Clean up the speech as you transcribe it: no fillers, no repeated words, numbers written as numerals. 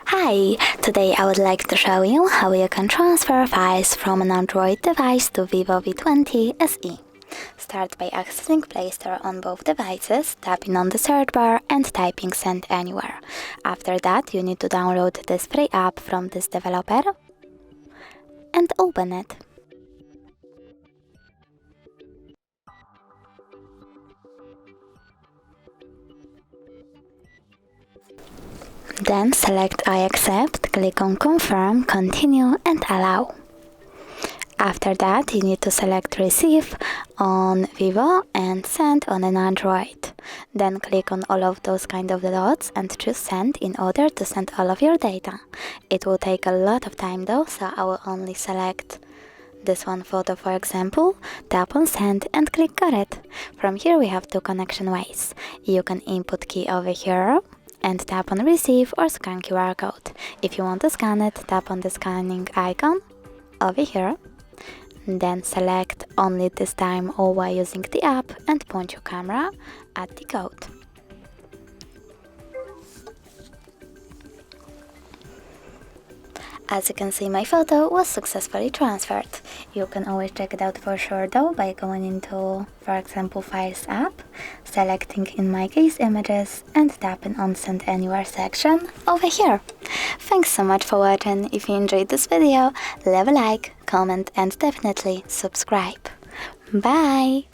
Hi! Today I would like to show you how you can transfer files from an Android device to VIVO V20 SE. Start by accessing Play Store on both devices, tapping on the search bar and typing SendAnywhere. After that, you need to download this free app from this developer and open it. Then select I accept, click on Confirm, Continue and Allow. After that, you need to select Receive on VIVO and Send on an Android. Then click on all of those kind of dots and choose Send in order to send all of your data. It will take a lot of time though, so I will only select this one photo for example, tap on Send and click Got it. From here we have two connection ways. You can input key over here and tap on Receive or scan QR code. If you want to scan it, tap on the scanning icon over here. Then select only this time or while using the app and point your camera at the code. As you can see, my photo was successfully transferred. You can always check it out for sure though by going into, for example, Files app, selecting in my case Images and tapping on Send Anywhere section over here. Thanks so much for watching. If you enjoyed this video, leave a like, comment and definitely subscribe. Bye!